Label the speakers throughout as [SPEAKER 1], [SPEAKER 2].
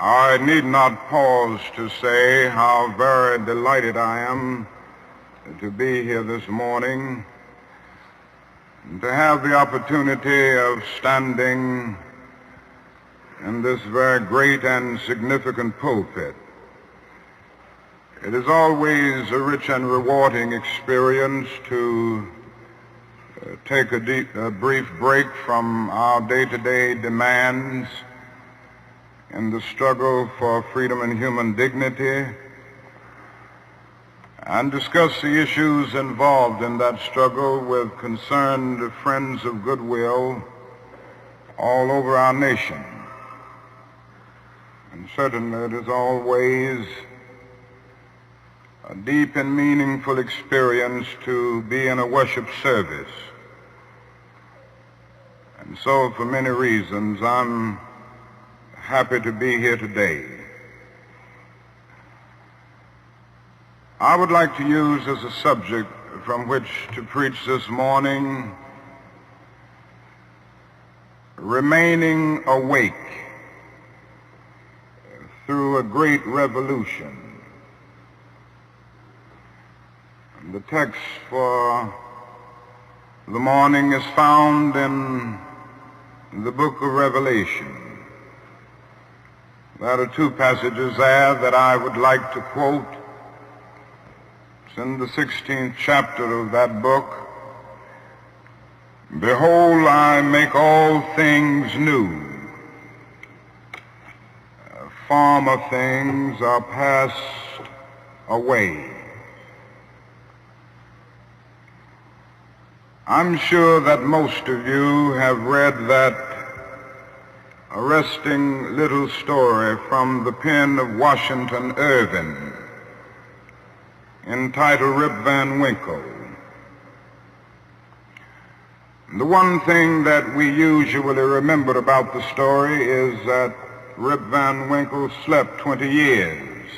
[SPEAKER 1] I need not pause to say how very delighted I am to be here this morning and to have the opportunity of standing in this very great and significant pulpit. It is always a rich and rewarding experience to take a brief break from our day-to-day demands in the struggle for freedom and human dignity and discuss the issues involved in that struggle with concerned friends of goodwill all over our nation. And certainly it is always a deep and meaningful experience to be in a worship service. And so for many reasons, I'm happy to be here today. I would like to use as a subject from which to preach this morning, remaining awake through a great revolution. And the text for the morning is found in the book of Revelation. There are two passages there that I would like to quote. It's in the 16th chapter of that book. Behold, I make all things new. Former things are passed away. I'm sure that most of you have read that arresting little story from the pen of Washington Irving entitled Rip Van Winkle. The one thing that we usually remember about the story is that Rip Van Winkle slept 20 years.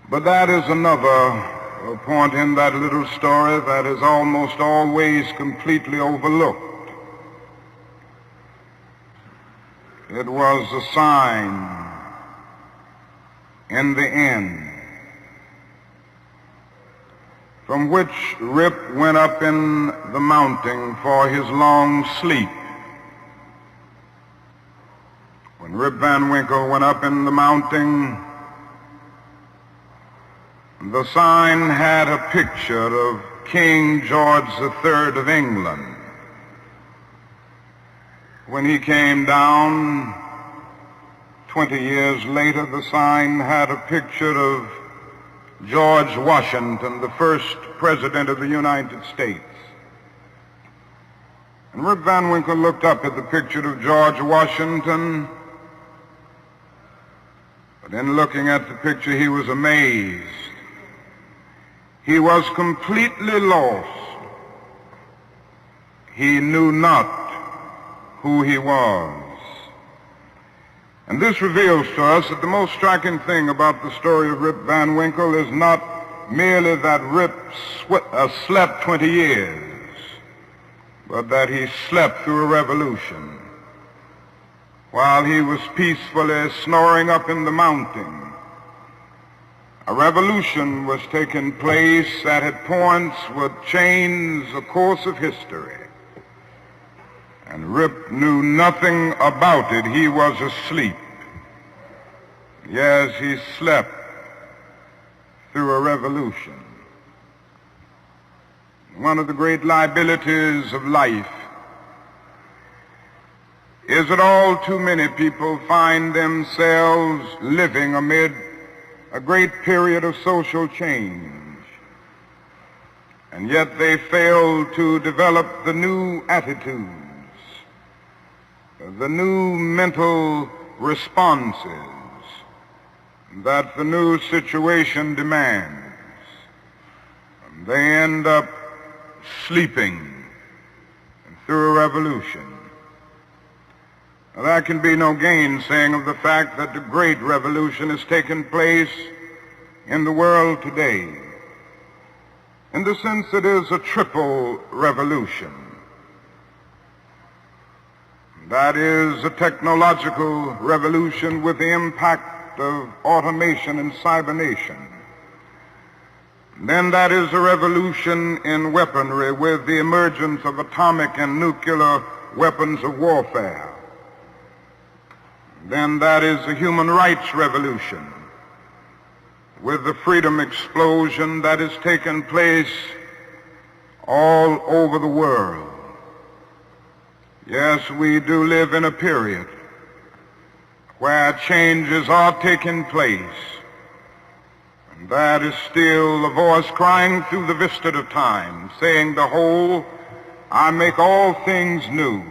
[SPEAKER 1] But that is another point in that little story that is almost always completely overlooked. It was a sign in the end from which Rip went up in the mountain for his long sleep. When Rip Van Winkle went up in the mountain, the sign had a picture of King George III of England. When he came down 20 years later, the sign had a picture of George Washington, the first president of the United States. And Rip Van Winkle looked up at the picture of George Washington, but in looking at the picture, he was amazed. He was completely lost. He knew not who he was. And this reveals to us that the most striking thing about the story of Rip Van Winkle is not merely that Rip slept 20 years, but that he slept through a revolution. While he was peacefully snoring up in the mountain, a revolution was taking place that at points would change the course of history. And Rip knew nothing about it. He was asleep. Yes, he slept through a revolution. One of the great liabilities of life is that all too many people find themselves living amid a great period of social change, and yet they fail to develop the new attitudes, the new mental responses that the new situation demands. And they end up sleeping through a revolution. Now, there can be no gainsaying of the fact that the great revolution has taken place in the world today. In the sense it is a triple revolution. That is a technological revolution with the impact of automation and cybernation. Then that is a revolution in weaponry with the emergence of atomic and nuclear weapons of warfare. Then that is a human rights revolution with the freedom explosion that has taken place all over the world. Yes, we do live in a period where changes are taking place. And that is still a voice crying through the vista of time, saying, "Behold, I make all things new.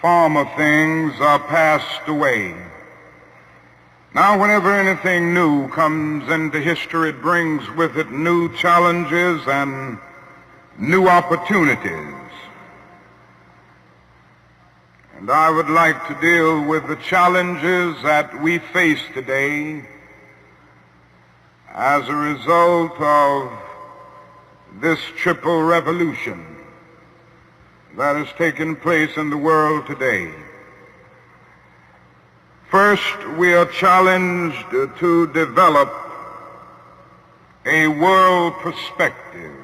[SPEAKER 1] Former things are passed away." Now, whenever anything new comes into history, it brings with it new challenges and new opportunities. And I would like to deal with the challenges that we face today as a result of this triple revolution that has taken place in the world today. First, we are challenged to develop a world perspective.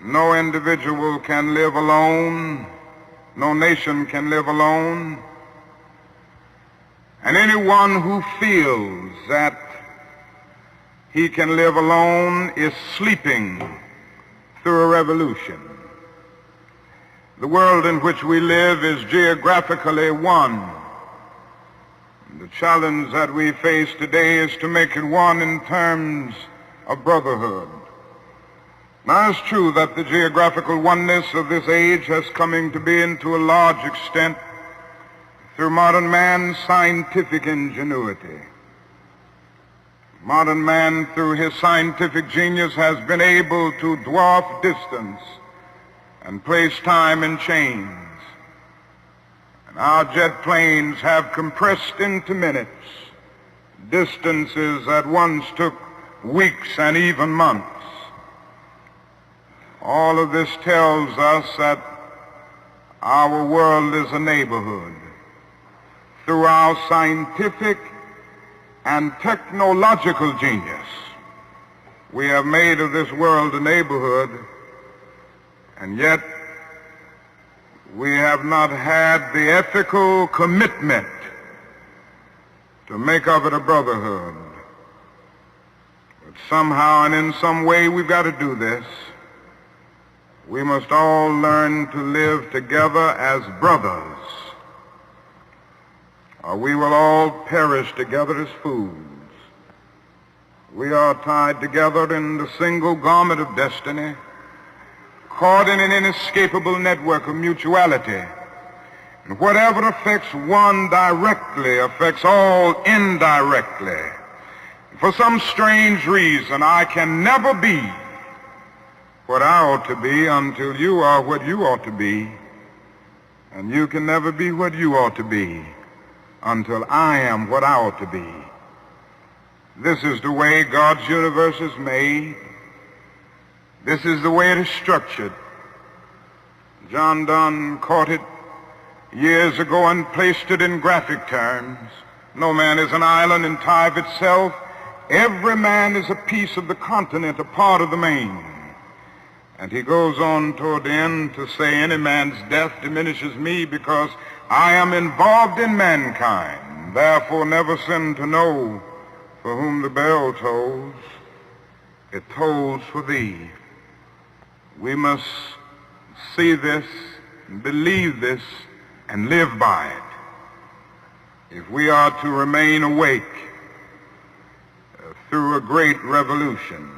[SPEAKER 1] No individual can live alone. No nation can live alone. And anyone who feels that he can live alone is sleeping through a revolution. The world in which we live is geographically one. The challenge that we face today is to make it one in terms of brotherhood. Now, it's true that the geographical oneness of this age has come to be to a large extent through modern man's scientific ingenuity. Modern man, through his scientific genius, has been able to dwarf distance and place time in chains. And our jet planes have compressed into minutes distances that once took weeks and even months. All of this tells us that our world is a neighborhood. Through our scientific and technological genius, we have made of this world a neighborhood, and yet we have not had the ethical commitment to make of it a brotherhood. But somehow and in some way we've got to do this. We must all learn to live together as brothers, or we will all perish together as fools. We are tied together in the single garment of destiny, caught in an inescapable network of mutuality. And whatever affects one directly affects all indirectly. For some strange reason, I can never be what I ought to be until you are what you ought to be. And you can never be what you ought to be until I am what I ought to be. This is the way God's universe is made. This is the way it is structured. John Donne caught it years ago and placed it in graphic terms. No man is an island in tie of itself. Every man is a piece of the continent, a part of the main. And he goes on toward the end to say, any man's death diminishes me because I am involved in mankind. Therefore never sin to know for whom the bell tolls. It tolls for thee. We must see this, believe this, and live by it if we are to remain awake through a great revolution.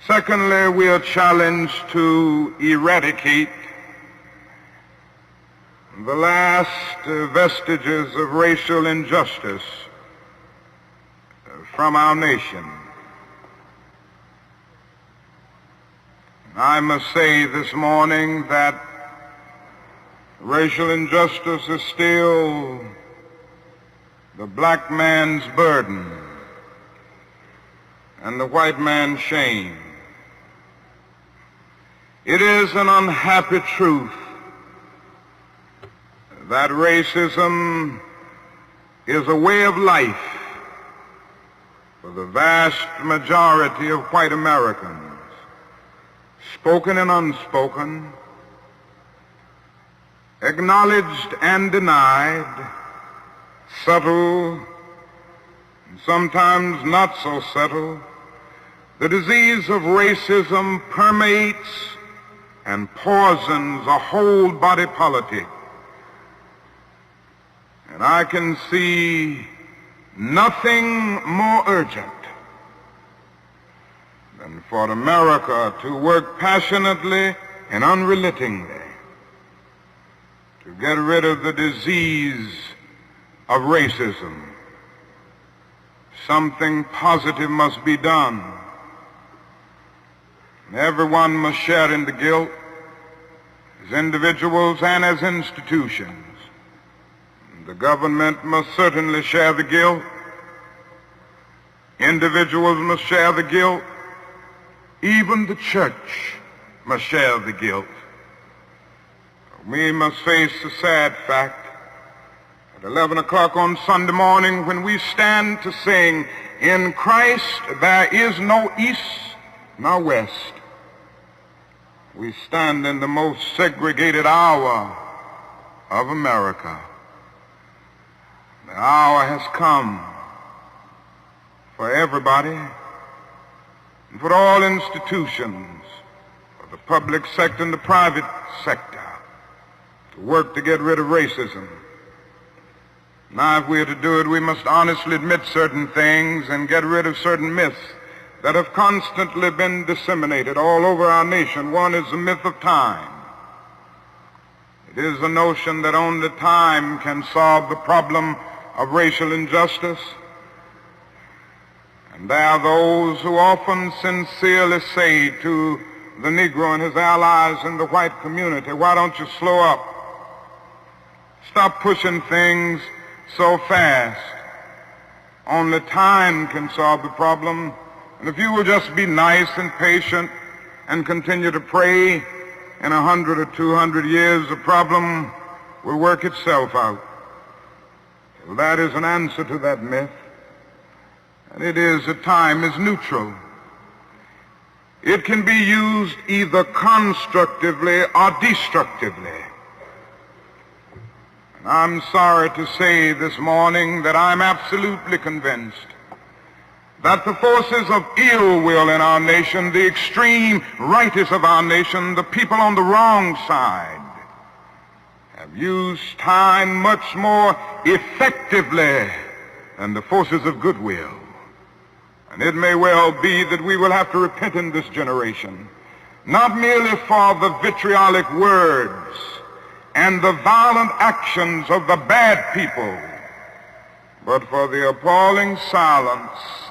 [SPEAKER 1] Secondly, we are challenged to eradicate the last vestiges of racial injustice from our nation. I must say this morning that racial injustice is still the black man's burden and the white man's shame. It is an unhappy truth that racism is a way of life for the vast majority of white Americans, spoken and unspoken, acknowledged and denied, subtle and sometimes not so subtle. The disease of racism permeates and poisons a whole body politic. And I can see nothing more urgent than for America to work passionately and unrelentingly to get rid of the disease of racism. Something positive must be done. Everyone must share in the guilt, as individuals and as institutions. The government must certainly share the guilt. Individuals must share the guilt. Even the church must share the guilt. We must face the sad fact at 11 o'clock on Sunday morning when we stand to sing, "In Christ there is no east nor west." We stand in the most segregated hour of America. The hour has come for everybody and for all institutions, for the public sector and the private sector, to work to get rid of racism. Now, if we are to do it, we must honestly admit certain things and get rid of certain myths that have constantly been disseminated all over our nation. One is the myth of time. It is the notion that only time can solve the problem of racial injustice. And there are those who often sincerely say to the Negro and his allies in the white community, "Why don't you slow up? Stop pushing things so fast. Only time can solve the problem. And if you will just be nice and patient and continue to pray, in 100 or 200 years, the problem will work itself out." Well, that is an answer to that myth. And it is that time is neutral. It can be used either constructively or destructively. And I'm sorry to say this morning that I'm absolutely convinced that the forces of ill will in our nation, the extreme rightists of our nation, the people on the wrong side, have used time much more effectively than the forces of goodwill. And it may well be that we will have to repent in this generation, not merely for the vitriolic words and the violent actions of the bad people, but for the appalling silence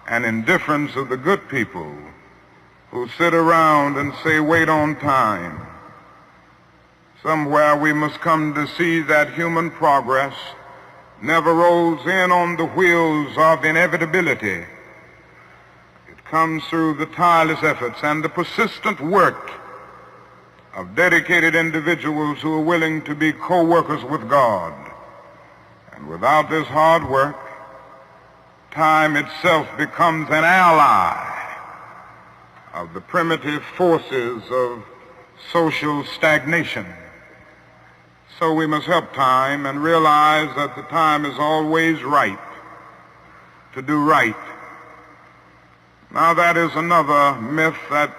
[SPEAKER 1] and indifference of the good people who sit around and say, "Wait on time." Somewhere we must come to see that human progress never rolls in on the wheels of inevitability. It comes through the tireless efforts and the persistent work of dedicated individuals who are willing to be co-workers with God. And without this hard work, time itself becomes an ally of the primitive forces of social stagnation. So we must help time and realize that the time is always ripe to do right. Now, that is another myth that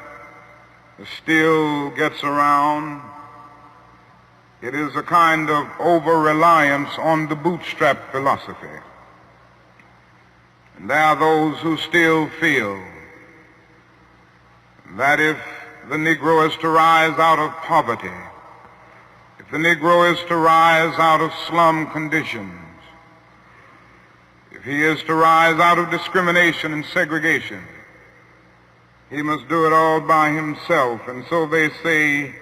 [SPEAKER 1] still gets around. It is a kind of over-reliance on the bootstrap philosophy. And there are those who still feel that if the Negro is to rise out of poverty, if the Negro is to rise out of slum conditions, if he is to rise out of discrimination and segregation, he must do it all by himself. And so they say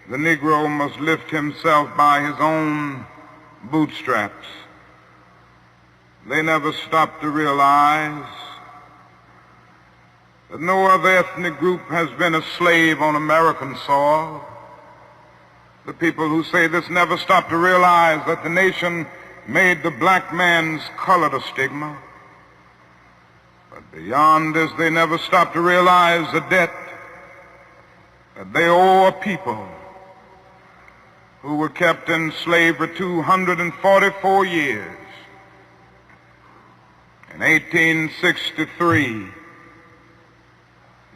[SPEAKER 1] the Negro must lift himself by his own bootstraps. They never stop to realize that no other ethnic group has been a slave on American soil. The people who say this never stop to realize that the nation made the black man's color a stigma. But beyond this, they never stop to realize the debt that they owe a people who were kept in slavery 244 years. In 1863,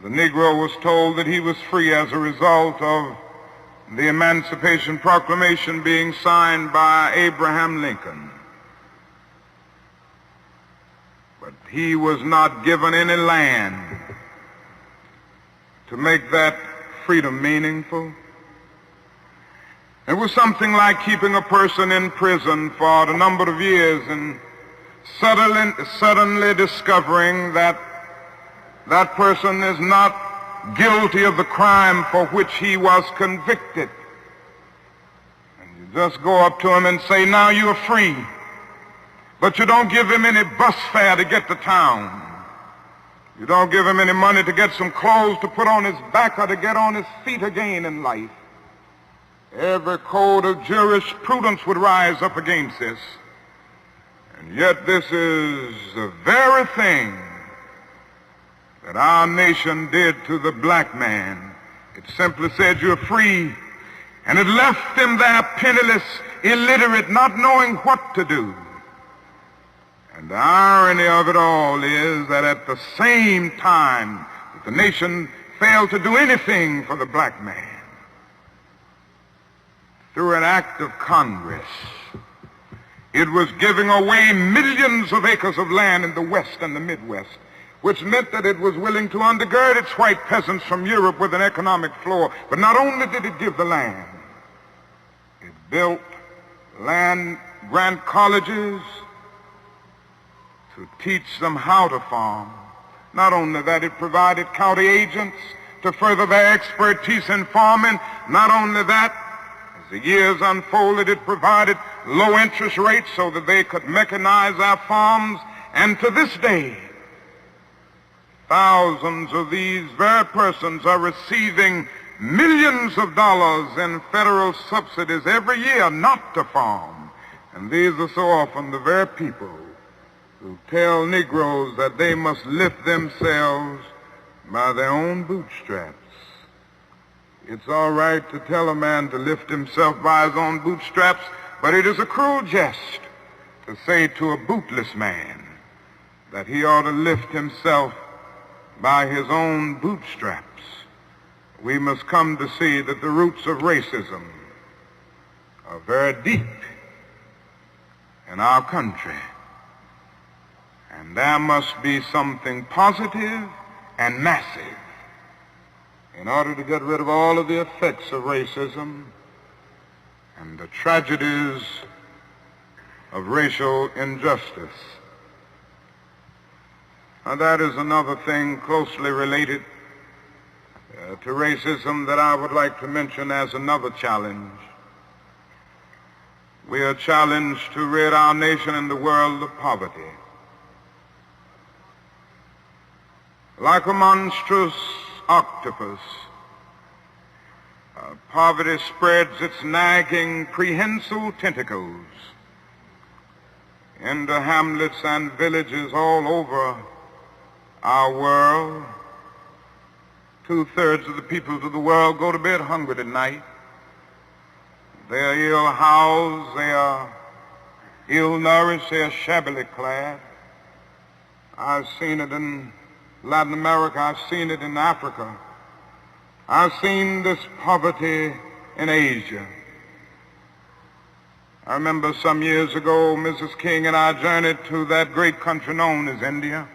[SPEAKER 1] the Negro was told that he was free as a result of the Emancipation Proclamation being signed by Abraham Lincoln. But he was not given any land to make that freedom meaningful. It was something like keeping a person in prison for a number of years and suddenly discovering that that person is not guilty of the crime for which he was convicted. And you just go up to him and say, now you're free. But you don't give him any bus fare to get to town. You don't give him any money to get some clothes to put on his back or to get on his feet again in life. Every code of jurisprudence would rise up against this. And yet this is the very thing that our nation did to the black man. It simply said you're free, and it left him there penniless, illiterate, not knowing what to do. And the irony of it all is that at the same time that the nation failed to do anything for the black man, through an act of Congress, it was giving away millions of acres of land in the West and the Midwest, which meant that it was willing to undergird its white peasants from Europe with an economic floor. But not only did it give the land, it built land-grant colleges to teach them how to farm. Not only that, it provided county agents to further their expertise in farming. Not only that, as the years unfolded, it provided low interest rates so that they could mechanize our farms. And to this day, thousands of these very persons are receiving millions of dollars in federal subsidies every year not to farm. And these are so often the very people who tell Negroes that they must lift themselves by their own bootstraps. It's all right to tell a man to lift himself by his own bootstraps, but it is a cruel jest to say to a bootless man that he ought to lift himself by his own bootstraps. We must come to see that the roots of racism are very deep in our country. And there must be something positive and massive in order to get rid of all of the effects of racism and the tragedies of racial injustice. Now, that is another thing closely related to racism that I would like to mention as another challenge. We are challenged to rid our nation and the world of poverty. Like a monstrous octopus, poverty spreads its nagging, prehensile tentacles into hamlets and villages all over our world. 2/3 of the peoples of the world go to bed hungry at night. They are ill-housed, they are ill-nourished, they are shabbily clad. I've seen it in Latin America, I've seen it in Africa. I've seen this poverty in Asia. I remember some years ago, Mrs. King and I journeyed to that great country known as India.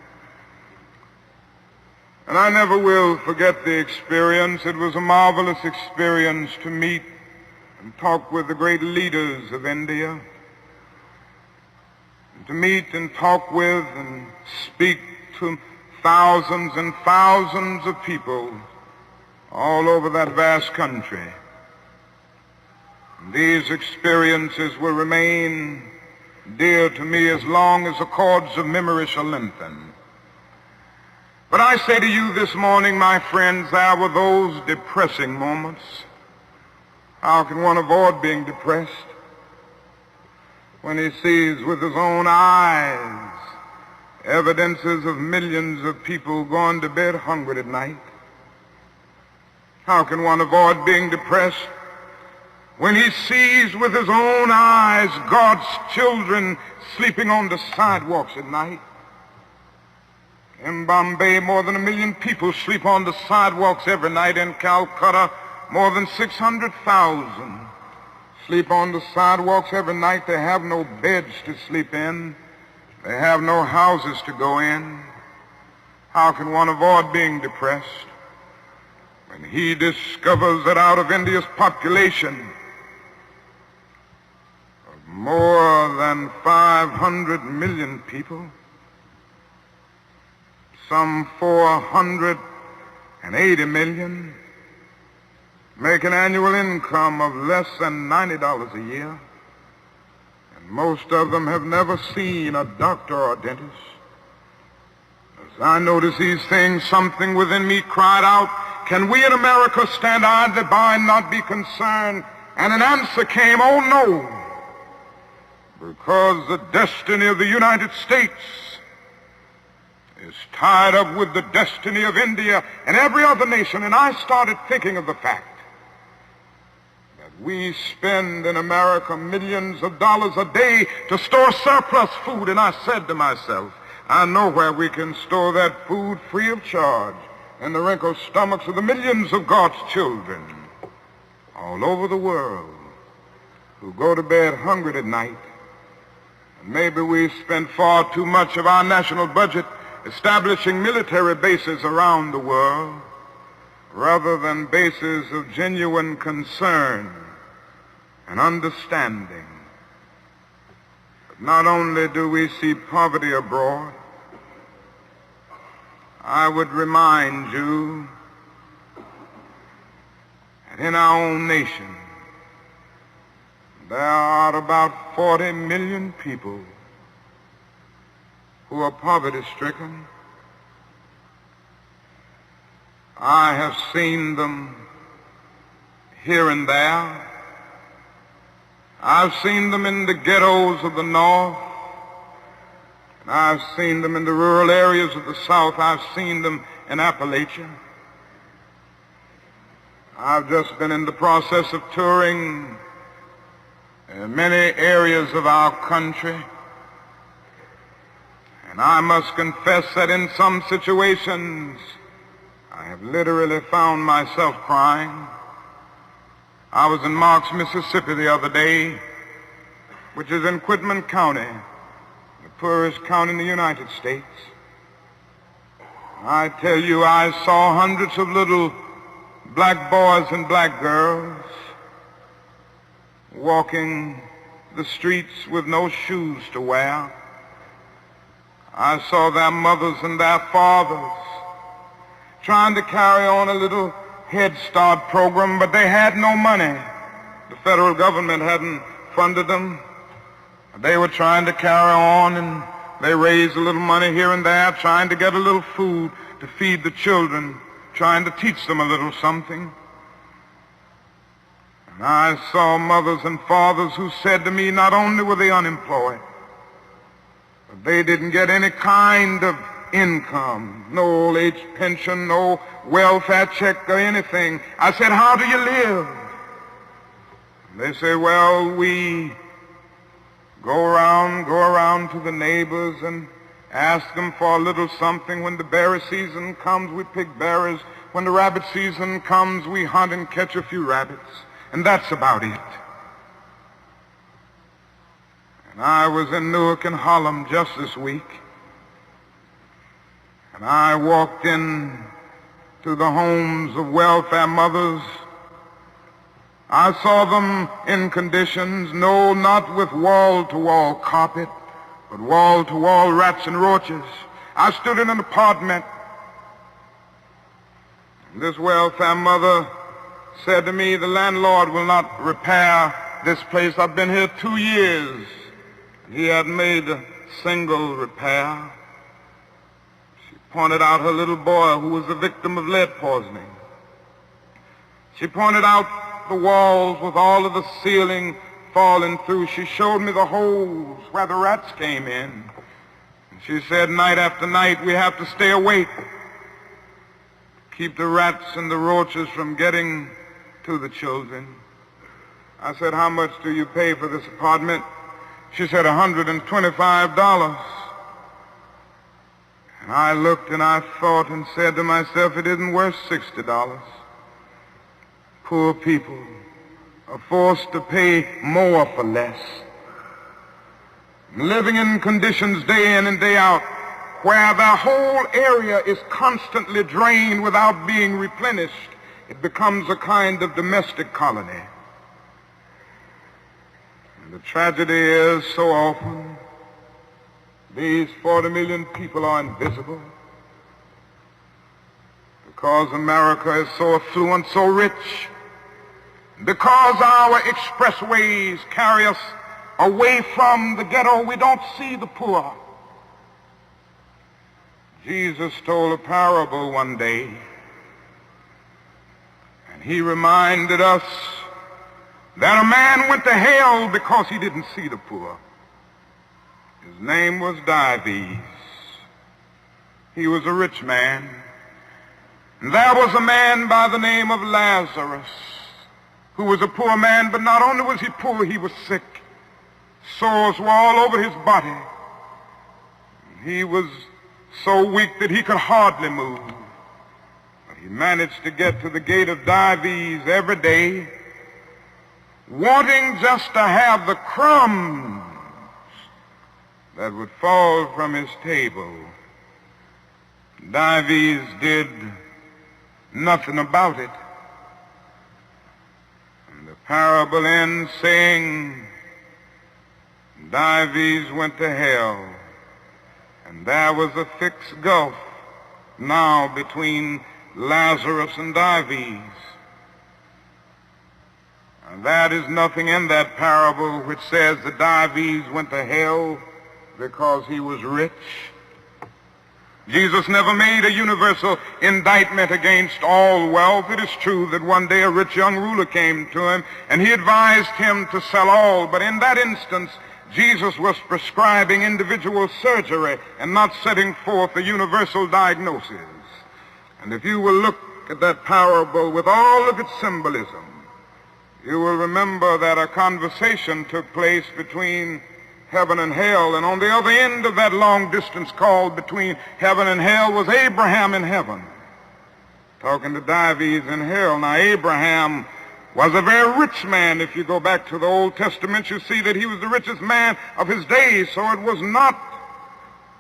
[SPEAKER 1] And I never will forget the experience. It was a marvelous experience to meet and talk with the great leaders of India, and to meet and talk with and speak to thousands and thousands of people all over that vast country. And these experiences will remain dear to me as long as the cords of memory shall lengthen. But I say to you this morning, my friends, there were those depressing moments. How can one avoid being depressed when he sees with his own eyes evidences of millions of people going to bed hungry at night? How can one avoid being depressed when he sees with his own eyes God's children sleeping on the sidewalks at night? In Bombay, more than 1 million people sleep on the sidewalks every night. In Calcutta, more than 600,000 sleep on the sidewalks every night. They have no beds to sleep in. They have no houses to go in. How can one avoid being depressed when he discovers that out of India's population of more than 500 million people, some 480 million make an annual income of less than $90 a year, and most of them have never seen a doctor or a dentist. As I noticed these things, something within me cried out, can we in America stand idly by and not be concerned? And an answer came, oh no, because the destiny of the United States is tied up with the destiny of India and every other nation. And I started thinking of the fact that we spend in America millions of dollars a day to store surplus food. And I said to myself, I know where we can store that food free of charge, in the wrinkled stomachs of the millions of God's children all over the world who go to bed hungry at night. And maybe we spend far too much of our national budget establishing military bases around the world rather than bases of genuine concern and understanding. But not only do we see poverty abroad, I would remind you that in our own nation there are about 40 million people who are poverty-stricken. I have seen them here and there. I've seen them in the ghettos of the North, and I've seen them in the rural areas of the South. I've seen them in Appalachia. I've just been in the process of touring in many areas of our country, and I must confess that in some situations I have literally found myself crying. I was in Marks, Mississippi the other day, which is in Quitman County, the poorest county in the United States. I tell you, I saw hundreds of little black boys and black girls walking the streets with no shoes to wear. I saw their mothers and their fathers trying to carry on a little Head Start program, but they had no money. The federal government hadn't funded them. They were trying to carry on, and they raised a little money here and there, trying to get a little food to feed the children, trying to teach them a little something. And I saw mothers and fathers who said to me, not only were they unemployed, but they didn't get any kind of income, no old age pension, no welfare check or anything. I said, how do you live? They say, well, we go around to the neighbors and ask them for a little something. When the berry season comes, we pick berries. When the rabbit season comes, we hunt and catch a few rabbits. And that's about it. And I was in Newark and Harlem just this week, and I walked in to the homes of welfare mothers. I saw them in conditions, no, not with wall-to-wall carpet, but wall-to-wall rats and roaches. I stood in an apartment. This welfare mother said to me, the landlord will not repair this place. I've been here 2 years. He hadn't made a single repair. She pointed out her little boy who was the victim of lead poisoning. She pointed out the walls with all of the ceiling falling through. She showed me the holes where the rats came in. And she said, night after night, we have to stay awake, keep the rats and the roaches from getting to the children. I said, how much do you pay for this apartment? She said, $125. And I looked and I thought and said to myself, it isn't worth $60. Poor people are forced to pay more for less, living in conditions day in and day out where their whole area is constantly drained without being replenished. It becomes a kind of domestic colony. And the tragedy is so often these 40 million people are invisible because America is so affluent, so rich, because our expressways carry us away from the ghetto. We don't see the poor. Jesus told a parable one day, and he reminded us that a man went to hell because he didn't see the poor. His name was Dives. He was a rich man. And there was a man by the name of Lazarus who was a poor man, but not only was he poor, he was sick. Sores were all over his body. He was so weak that he could hardly move. But he managed to get to the gate of Dives every day, wanting just to have the crumbs that would fall from his table. Dives did nothing about it. And the parable ends saying, Dives went to hell, and there was a fixed gulf now between Lazarus and Dives. And that is nothing in that parable which says that Dives went to hell because he was rich. Jesus never made a universal indictment against all wealth. It is true that one day a rich young ruler came to him and he advised him to sell all, but in that instance Jesus was prescribing individual surgery and not setting forth a universal diagnosis. And if you will look at that parable with all of its symbolism, you will remember that a conversation took place between heaven and hell, and on the other end of that long distance call between heaven and hell was Abraham in heaven, talking to Dives in hell. Now, Abraham was a very rich man. If you go back to the Old Testament, you see that he was the richest man of his days. So it was not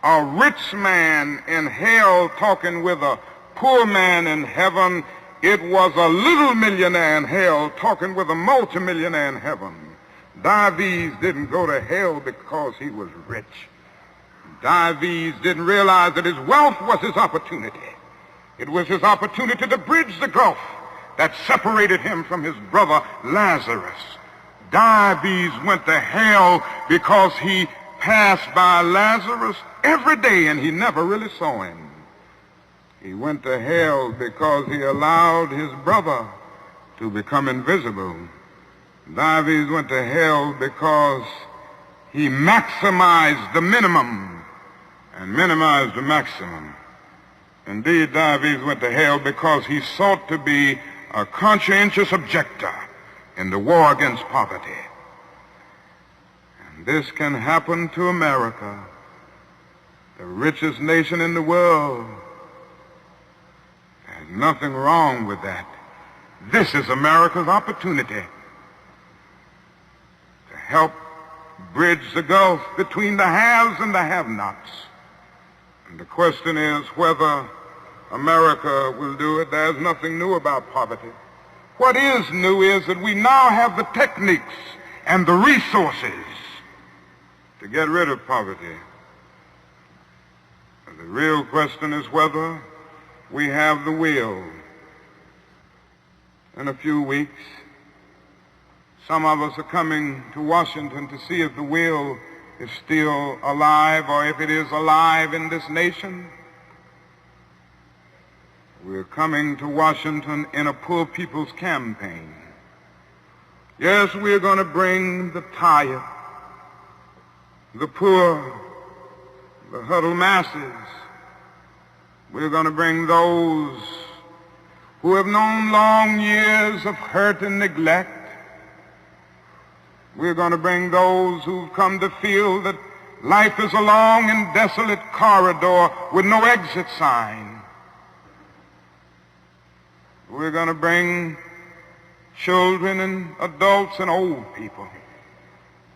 [SPEAKER 1] a rich man in hell talking with a poor man in heaven. It was a little millionaire in hell talking with a multimillionaire in heaven. Dives didn't go to hell because he was rich. Dives didn't realize that his wealth was his opportunity. It was his opportunity to bridge the gulf that separated him from his brother Lazarus. Dives went to hell because he passed by Lazarus every day and he never really saw him. He went to hell because he allowed his brother to become invisible. Dives went to hell because he maximized the minimum and minimized the maximum. Indeed, Dives went to hell because he sought to be a conscientious objector in the war against poverty. And this can happen to America, the richest nation in the world. There's nothing wrong with that. This is America's opportunity to help bridge the gulf between the haves and the have-nots. And the question is whether America will do it. There's nothing new about poverty. What is new is that we now have the techniques and the resources to get rid of poverty. And the real question is whether we have the will. In a few weeks, some of us are coming to Washington to see if the will is still alive, or if it is alive in this nation. We're coming to Washington in a poor people's campaign. Yes, we're going to bring the tired, the poor, the huddled masses. We're going to bring those who have known long years of hurt and neglect. We're going to bring those who've come to feel that life is a long and desolate corridor with no exit sign. We're going to bring children and adults and old people,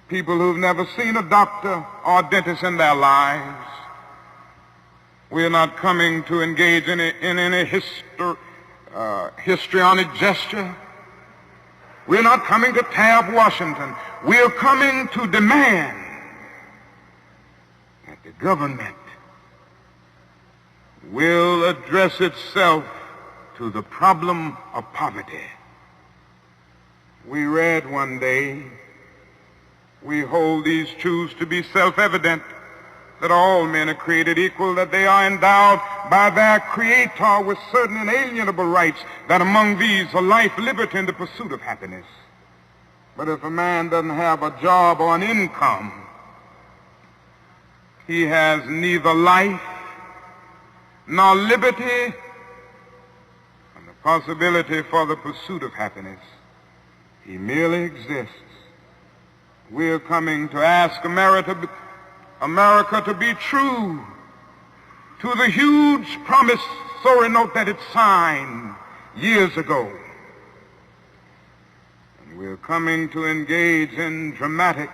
[SPEAKER 1] people who've never seen a doctor or a dentist in their lives. We're not coming to engage in any histrionic gesture. We're not coming to tear up Washington. We're coming to demand that the government will address itself to the problem of poverty. We read one day, we hold these truths to be self-evident, that all men are created equal, that they are endowed by their Creator with certain inalienable rights, that among these are life, liberty, and the pursuit of happiness. But if a man doesn't have a job or an income, he has neither life nor liberty and the possibility for the pursuit of happiness. He merely exists. We're coming to ask America to be true to the huge promissory note that it signed years ago. And we're coming to engage in dramatic,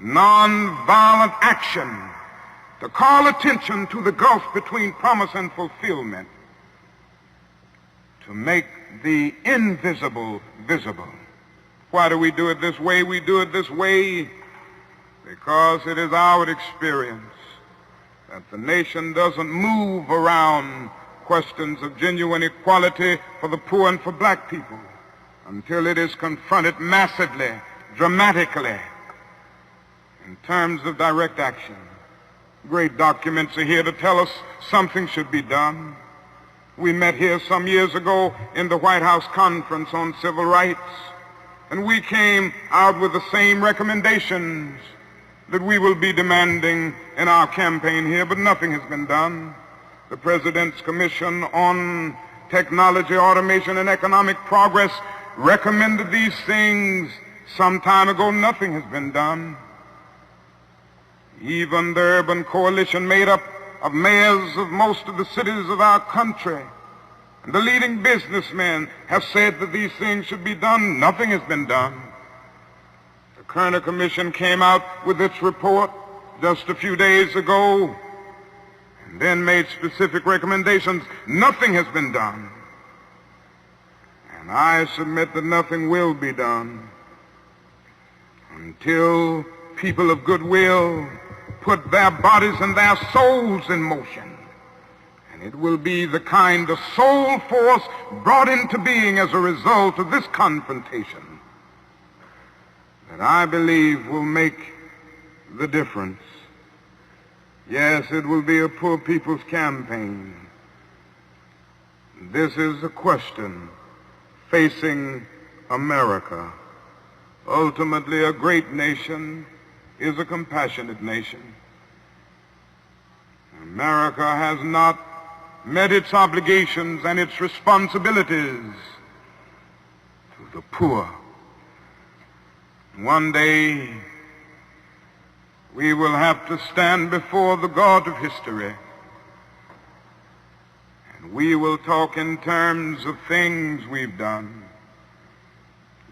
[SPEAKER 1] nonviolent action to call attention to the gulf between promise and fulfillment, to make the invisible visible. Why do we do it this way? We do it this way because it is our experience that the nation doesn't move around questions of genuine equality for the poor and for black people until it is confronted massively, dramatically, in terms of direct action. Great documents are here to tell us something should be done. We met here some years ago in the White House Conference on Civil Rights, and we came out with the same recommendations that we will be demanding in our campaign here, but nothing has been done. The President's Commission on Technology, Automation, and Economic Progress recommended these things some time ago. Nothing has been done. Even the urban coalition made up of mayors of most of the cities of our country, and the leading businessmen have said that these things should be done. Nothing has been done. The Kerner Commission came out with its report just a few days ago and then made specific recommendations. Nothing has been done. And I submit that nothing will be done until people of goodwill put their bodies and their souls in motion. And it will be the kind of soul force brought into being as a result of this confrontation that I believe will make the difference. Yes, it will be a poor people's campaign. This is a question facing America. Ultimately, a great nation is a compassionate nation. America has not met its obligations and its responsibilities to the poor. One day, we will have to stand before the God of history, and we will talk in terms of things we've done.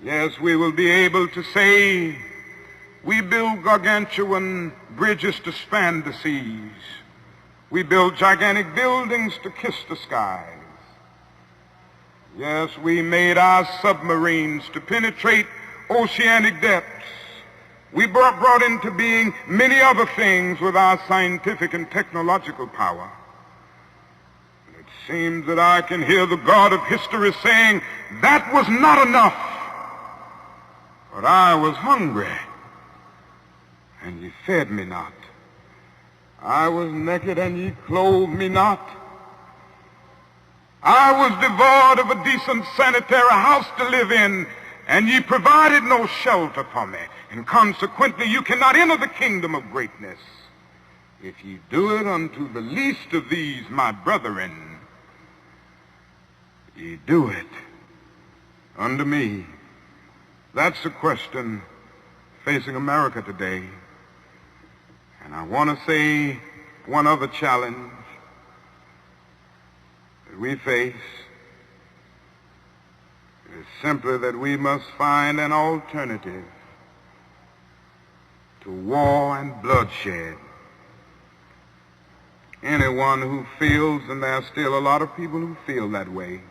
[SPEAKER 1] Yes, we will be able to say, we build gargantuan bridges to span the seas. We build gigantic buildings to kiss the skies. Yes, we made our submarines to penetrate oceanic depths. We brought into being many other things with our scientific and technological power. And it seems that I can hear the God of history saying, that was not enough, but I was hungry, and ye fed me not. I was naked, and ye clothed me not. I was devoid of a decent sanitary house to live in, and ye provided no shelter for me, and consequently you cannot enter the kingdom of greatness. If ye do it unto the least of these, my brethren, ye do it unto me. That's the question facing America today. And I want to say one other challenge that we face is simply that we must find an alternative to war and bloodshed. Anyone who feels, and there are still a lot of people who feel that way,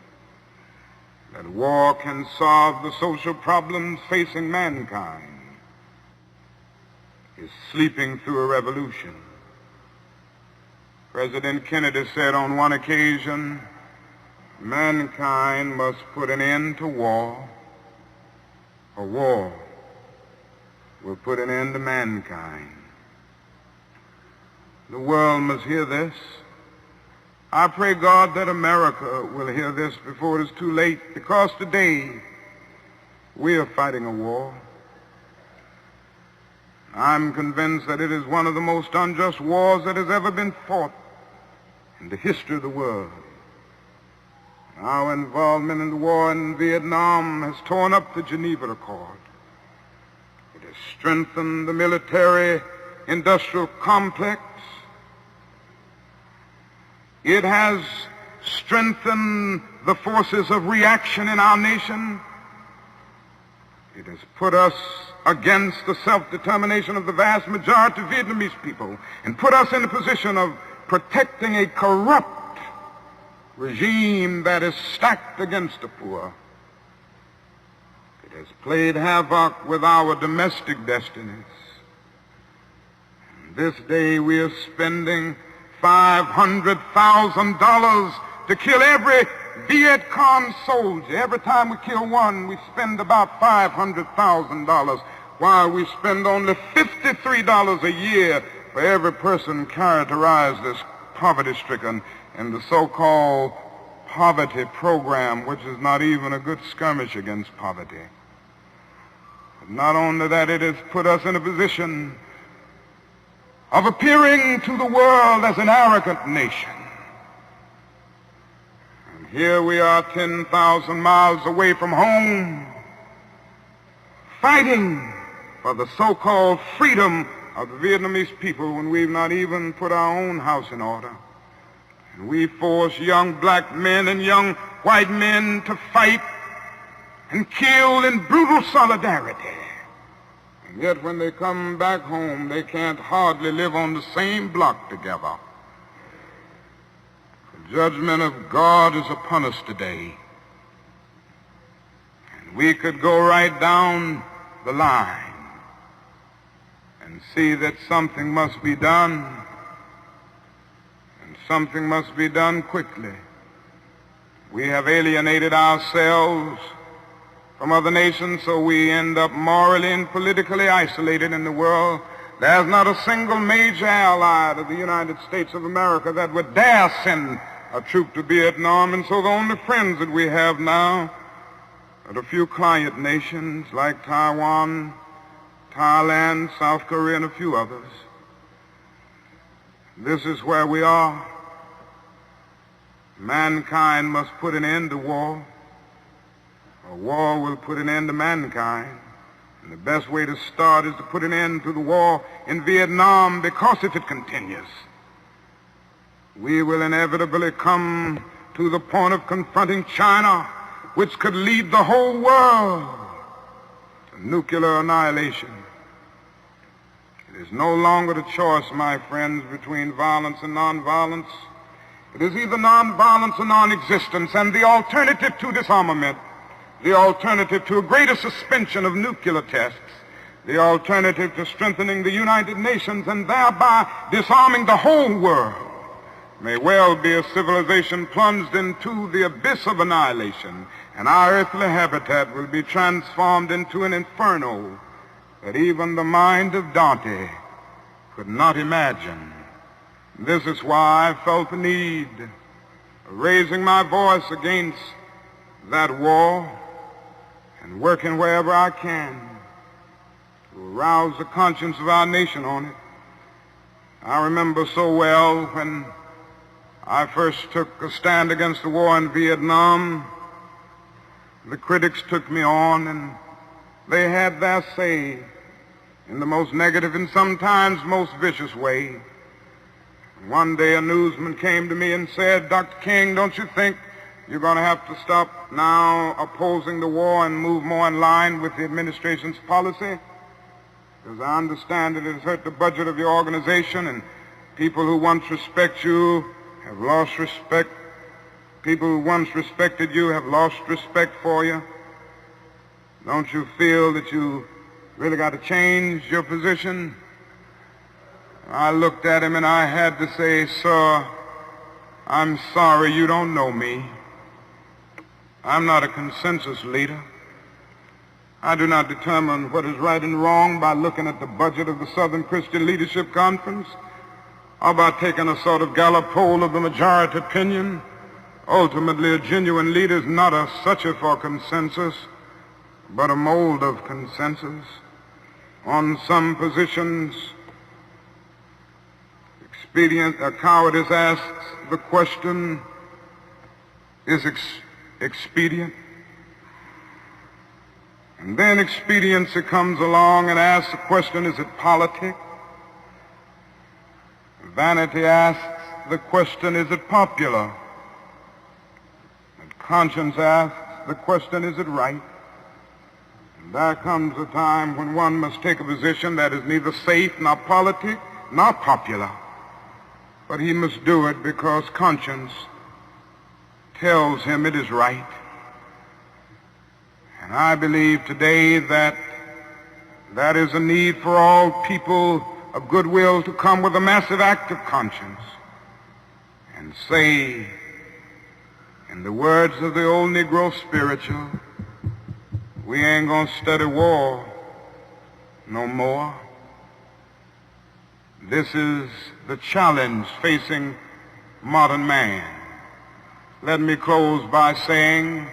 [SPEAKER 1] that war can solve the social problems facing mankind, is sleeping through a revolution. President Kennedy said on one occasion, mankind must put an end to war, or war will put an end to mankind. The world must hear this. I pray God that America will hear this before it is too late, because today we are fighting a war. I'm convinced that it is one of the most unjust wars that has ever been fought in the history of the world. Our involvement in the war in Vietnam has torn up the Geneva Accord. It has strengthened the military-industrial complex. It has strengthened the forces of reaction in our nation. It has put us against the self-determination of the vast majority of Vietnamese people and put us in a position of protecting a corrupt regime that is stacked against the poor. It has played havoc with our domestic destinies. And this day we are spending $500,000 to kill every Viet Cong soldier. Every time we kill one, we spend about $500,000, while we spend only $53 a year for every person characterized as poverty-stricken in the so-called poverty program, which is not even a good skirmish against poverty. But not only that, it has put us in a position of appearing to the world as an arrogant nation. And here we are 10,000 miles away from home, fighting for the so-called freedom of the Vietnamese people when we've not even put our own house in order. And we force young black men and young white men to fight and kill in brutal solidarity. And yet when they come back home, they can't hardly live on the same block together. The judgment of God is upon us today. And we could go right down the line and see that something must be done, and something must be done quickly. We have alienated ourselves from other nations, so we end up morally and politically isolated in the world. There's not a single major ally of the United States of America that would dare send a troop to Vietnam, and so the only friends that we have now are a few client nations like Taiwan, Thailand, South Korea, and a few others. This is where we are. Mankind must put an end to war, or war will put an end to mankind. And the best way to start is to put an end to the war in Vietnam, because if it continues, we will inevitably come to the point of confronting China, which could lead the whole world to nuclear annihilation. It is no longer the choice, my friends, between violence and nonviolence. It is either nonviolence or non-existence, and the alternative to disarmament, the alternative to a greater suspension of nuclear tests, the alternative to strengthening the United Nations and thereby disarming the whole world, may well be a civilization plunged into the abyss of annihilation, and our earthly habitat will be transformed into an inferno that even the mind of Dante could not imagine. This is why I felt the need raising my voice against that war and working wherever I can to arouse the conscience of our nation on it. I remember so well when I first took a stand against the war in Vietnam, the critics took me on and they had their say in the most negative and sometimes most vicious way. One day a newsman came to me and said, "Dr. King, don't you think you're going to have to stop now opposing the war and move more in line with the administration's policy? Because I understand that it has hurt the budget of your organization, and people who once respect you have lost respect. People who once respected you have lost respect for you. Don't you feel that you really got to change your position?" I looked at him and I had to say, "Sir, I'm sorry, you don't know me. I'm not a consensus leader. I do not determine what is right and wrong by looking at the budget of the Southern Christian Leadership Conference or by taking a sort of Gallup poll of the majority opinion. Ultimately, a genuine leader is not a searcher for consensus, but a mold of consensus. On some positions, cowardice asks the question, is expedient? And then expediency comes along and asks the question, is it politic? Vanity asks the question, is it popular? And conscience asks the question, is it right? And there comes a time when one must take a position that is neither safe nor politic nor popular. But he must do it because conscience tells him it is right. And I believe today that that is a need for all people of goodwill to come with a massive act of conscience and say, in the words of the old Negro spiritual, we ain't gonna study war no more. This is the challenge facing modern man. Let me close by saying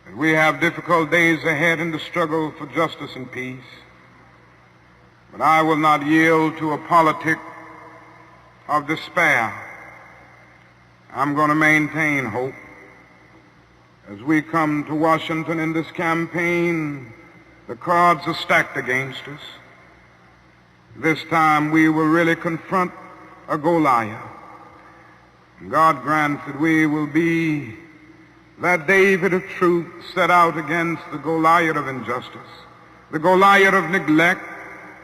[SPEAKER 1] that we have difficult days ahead in the struggle for justice and peace, but I will not yield to a politic of despair. I'm going to maintain hope. As we come to Washington in this campaign, the cards are stacked against us. This time we will really confront a Goliath. God grants that we will be that David of truth set out against the Goliath of injustice, the Goliath of neglect,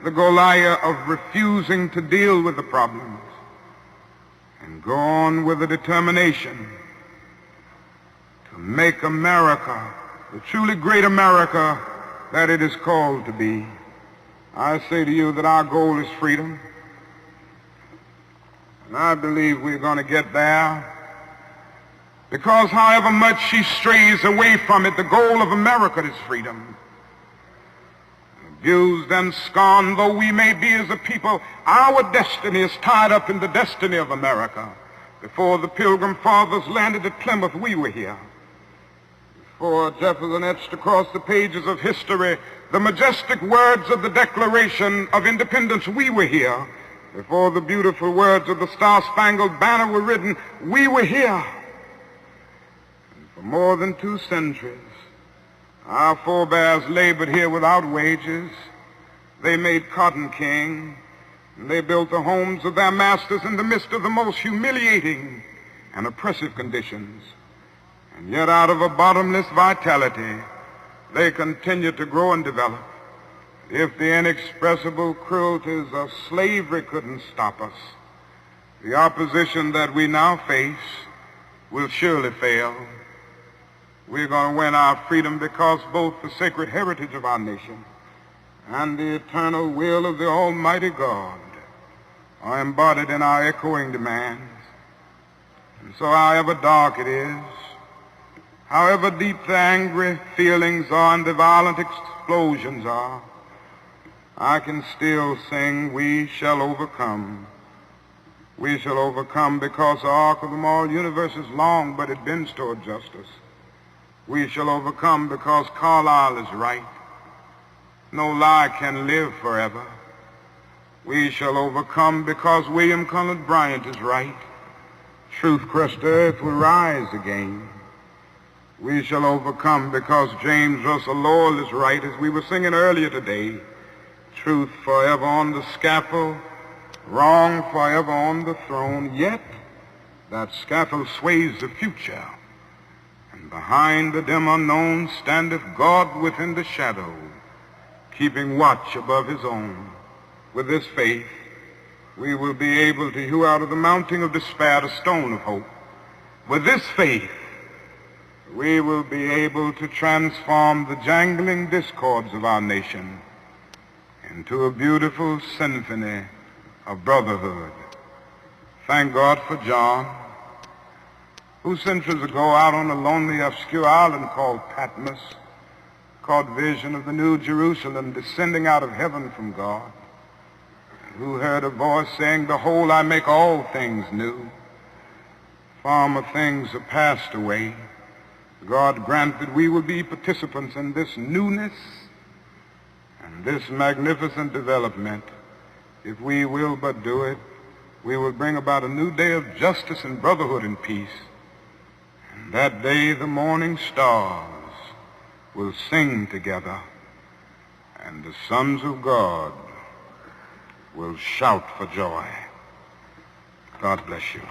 [SPEAKER 1] the Goliath of refusing to deal with the problems, and go on with a determination to make America the truly great America that it is called to be. I say to you that our goal is freedom, and I believe we're going to get there, because however much she strays away from it, the goal of America is freedom. Abused and scorned though we may be as a people, our destiny is tied up in the destiny of America. Before the Pilgrim Fathers landed at Plymouth, we were here. Before Jefferson etched across the pages of history the majestic words of the Declaration of Independence, we were here. Before the beautiful words of the Star-Spangled Banner were written, we were here. And for more than 2 centuries, our forebears labored here without wages. They made cotton king, and they built the homes of their masters in the midst of the most humiliating and oppressive conditions. And yet out of a bottomless vitality, they continue to grow and develop. If the inexpressible cruelties of slavery couldn't stop us, the opposition that we now face will surely fail. We're going to win our freedom because both the sacred heritage of our nation and the eternal will of the Almighty God are embodied in our echoing demands. And so however dark it is, however deep the angry feelings are and the violent explosions are, I can still sing, we shall overcome. We shall overcome because the arc of the moral universe is long, but it bends toward justice. We shall overcome because Carlyle is right. No lie can live forever. We shall overcome because William Cullen Bryant is right. Truth-crushed earth will rise again. We shall overcome because James Russell Lowell is right, as we were singing earlier today. Truth forever on the scaffold, wrong forever on the throne. Yet that scaffold sways the future, and behind the dim unknown standeth God within the shadow, keeping watch above his own. With this faith, we will be able to hew out of the mountain of despair the stone of hope. With this faith, we will be able to transform the jangling discords of our nation into a beautiful symphony of brotherhood. Thank God for John, who centuries ago out on a lonely, obscure island called Patmos caught vision of the New Jerusalem descending out of heaven from God, who heard a voice saying, "Behold, I make all things new. Former things are passed away." God grant that we will be participants in this newness and this magnificent development. If we will but do it, we will bring about a new day of justice and brotherhood and peace. And that day the morning stars will sing together, and the sons of God will shout for joy. God bless you.